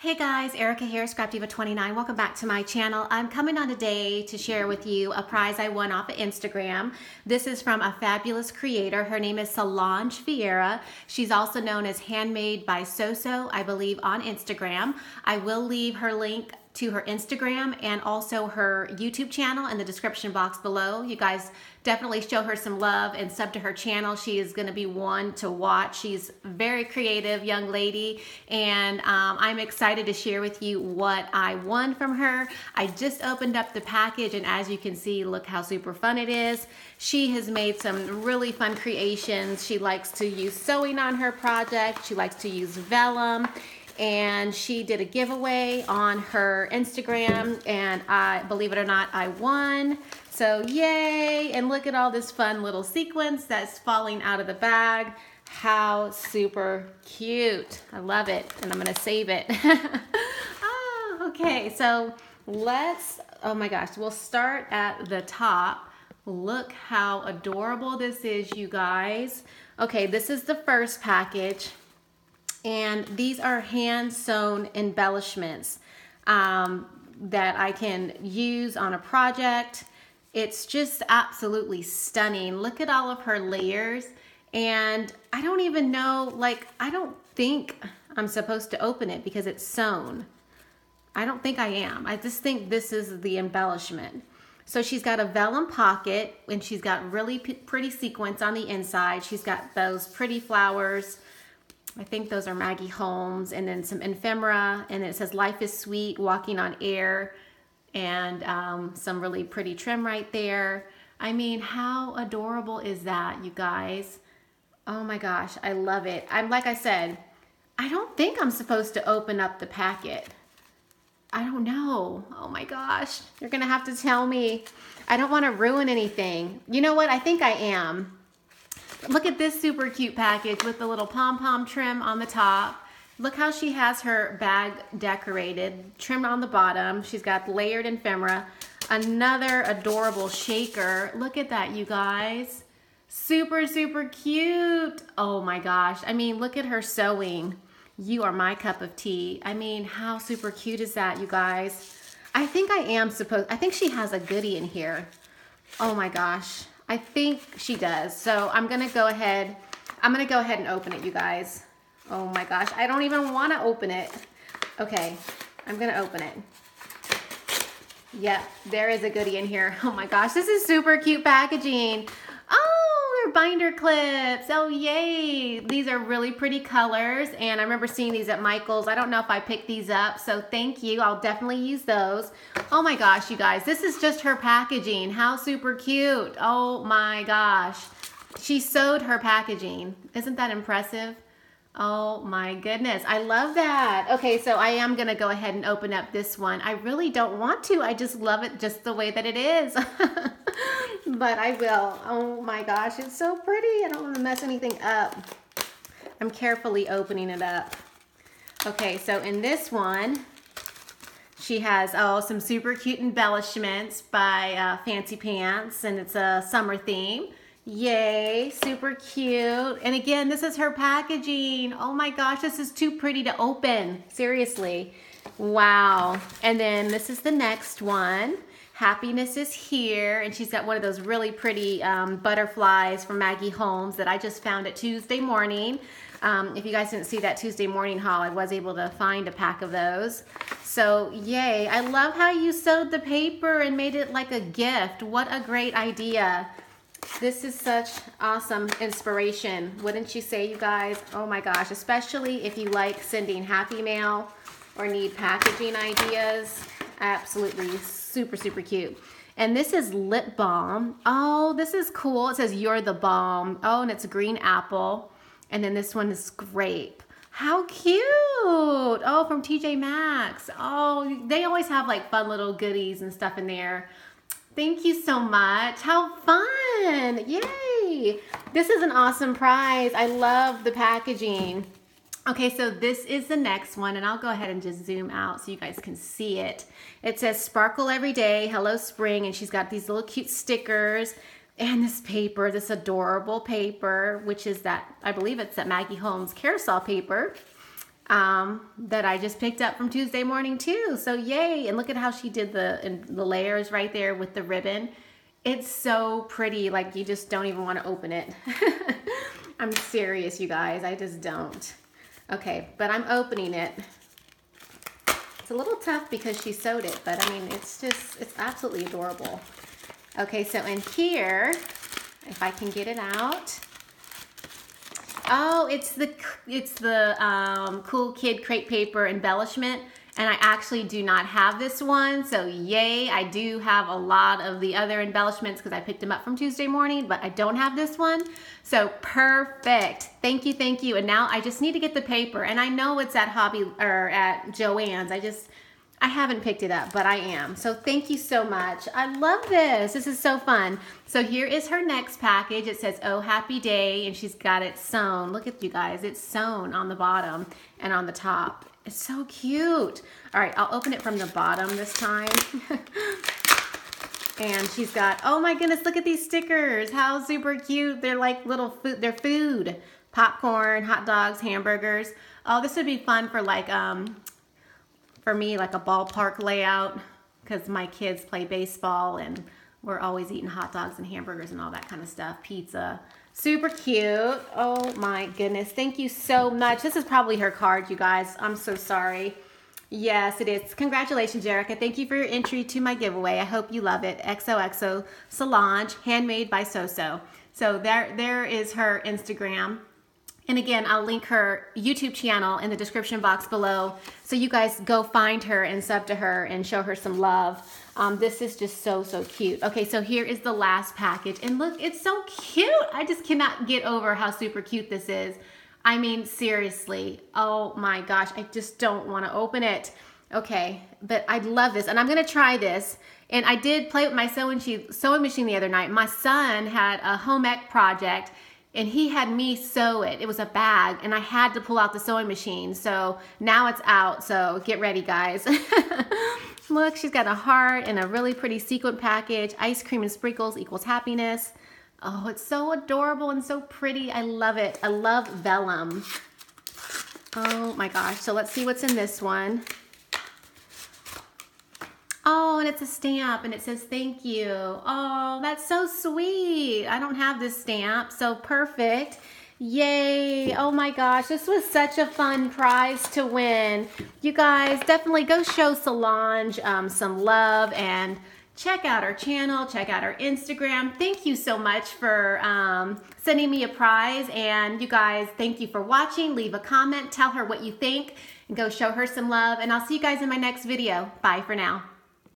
Hey guys, Erica here, Scrapdivatwentynine. Welcome back to my channel. I'm coming on today to share with you a prize I won off of Instagram. This is from a fabulous creator. Her name is Solange Ferreira. She's also known as Handmade by Soso, I believe, on Instagram. I will leave her link to her Instagram and also her YouTube channel in the description box below. You guys definitely show her some love and sub to her channel. She is going to be one to watch. She's a very creative young lady, and I'm excited to share with you what I won from her. I just opened up the package, and as you can see, look how super fun it is. She has made some really fun creations. She likes to use sewing on her project. She likes to use vellum. And she did a giveaway on her Instagram, and believe it or not, I won. So yay, and look at all this fun little sequins that's falling out of the bag. How super cute. I love it, and I'm gonna save it. Okay, so oh my gosh, we'll start at the top. Look how adorable this is, you guys. Okay, this is the first package. And these are hand-sewn embellishments that I can use on a project. It's just absolutely stunning. Look at all of her layers. And I don't even know, I don't think I'm supposed to open it because it's sewn. I don't think I am. I just think this is the embellishment. So she's got a vellum pocket, and she's got really pretty sequins on the inside. She's got those pretty flowers. I think those are Maggie Holmes, and then some ephemera, and it says life is sweet, walking on air, and some really pretty trim right there. I mean, how adorable is that, you guys? Oh my gosh, I love it. Like I said, I don't think I'm supposed to open up the packet. I don't know. Oh my gosh, you're gonna have to tell me. I don't want to ruin anything. You know what? I think I am. Look at this super cute package with the little pom-pom trim on the top. Look how she has her bag decorated, trimmed on the bottom. She's got layered ephemera. Another adorable shaker. Look at that, you guys. Super, super cute. Oh my gosh. I mean, look at her sewing. You are my cup of tea. I mean, how super cute is that, you guys? I think she has a goodie in here. Oh my gosh. I think she does. So I'm gonna go ahead and open it, you guys. Oh my gosh, I don't even want to open it. Okay, I'm gonna open it. Yep, there is a goodie in here. Oh my gosh, this is super cute packaging. Oh, they're binder clips. Oh yay, these are really pretty colors, and I remember seeing these at Michael's. I don't know if I picked these up, so thank you. I'll definitely use those. Oh my gosh, you guys, this is just her packaging. How super cute. Oh my gosh. She sewed her packaging. Isn't that impressive? Oh my goodness, I love that. Okay, so I am gonna go ahead and open up this one. I really don't want to. I just love it just the way that it is. But I will. Oh my gosh, it's so pretty. I don't want to mess anything up. I'm carefully opening it up. Okay, so in this one, she has some super cute embellishments by Fancy Pants, and it's a summer theme. Yay, super cute. And again, this is her packaging. Oh my gosh, this is too pretty to open. Seriously. Wow. And then this is the next one. Happiness is here, and she's got one of those really pretty butterflies from Maggie Holmes that I just found at Tuesday morning. If you guys didn't see that Tuesday morning haul, I was able to find a pack of those. So yay, I love how you sewed the paper and made it like a gift. What a great idea. This is such awesome inspiration, wouldn't you say, you guys? Oh my gosh, especially if you like sending happy mail or need packaging ideas. Absolutely super, super cute. And this is lip balm. Oh, this is cool. It says you're the balm. Oh, and it's a green apple. And then this one is grape. How cute. Oh, from TJ Maxx. Oh, they always have like fun little goodies and stuff in there. Thank you so much. How fun. Yay. This is an awesome prize. I love the packaging. Okay, so this is the next one, and I'll go ahead and just zoom out so you guys can see it. It says sparkle every day, hello spring, and she's got these little cute stickers and this paper, this adorable paper, which is that, I believe it's that Maggie Holmes carousel paper. that I just picked up from Tuesday morning too. So yay. And look at how she did the layers right there with the ribbon. It's so pretty. Like you just don't even want to open it. I'm serious, you guys. I just don't. Okay, but I'm opening it. It's a little tough because she sewed it, but I mean, it's absolutely adorable. Okay, so in here, if I can get it out. Oh, it's the Cool Kid crepe paper embellishment, and I actually do not have this one, so yay. I do have a lot of the other embellishments because I picked them up from Tuesday morning, but I don't have this one, so perfect. Thank you, thank you. And now I just need to get the paper, and I know it's at at Joann's. I haven't picked it up, but I am. So thank you so much. I love this. This is so fun. So here is her next package. It says, "Oh, happy day," and she's got it sewn. Look at you guys. It's sewn on the bottom and on the top. It's so cute. All right, I'll open it from the bottom this time. And she's got, oh my goodness, look at these stickers. How super cute. They're like little food. They're food. Popcorn, hot dogs, hamburgers. Oh, this would be fun for like, for me, like a ballpark layout, because my kids play baseball and we're always eating hot dogs and hamburgers and all that kind of stuff. Pizza. Super cute. Oh my goodness. Thank you so much. This is probably her card, you guys. I'm so sorry. Yes, it is. Congratulations, Erica. Thank you for your entry to my giveaway. I hope you love it. XOXO Solange, handmade by Soso. So there is her Instagram. And again, I'll link her YouTube channel in the description box below. So you guys go find her and sub to her and show her some love. This is just so, so cute. Okay, so here is the last package. And look, it's so cute. I just cannot get over how super cute this is. I mean, seriously. Oh my gosh, I just don't want to open it. Okay, but I love this. And I'm going to try this. And I did play with my sewing machine the other night. My son had a home ec project, and he had me sew it. It was a bag, and I had to pull out the sewing machine. So now it's out, so get ready, guys. Look, she's got a heart and a really pretty sequin package. Ice cream and sprinkles equals happiness. Oh, it's so adorable and so pretty. I love it. I love vellum. Oh my gosh. So let's see what's in this one. Oh, and it's a stamp, and it says thank you. Oh, that's so sweet. I don't have this stamp, so perfect. Yay. Oh my gosh, this was such a fun prize to win. You guys definitely go show Solange some love and check out our channel, check out our Instagram. Thank you so much for sending me a prize. And you guys, thank you for watching. Leave a comment, tell her what you think, and go show her some love. And I'll see you guys in my next video. Bye for now.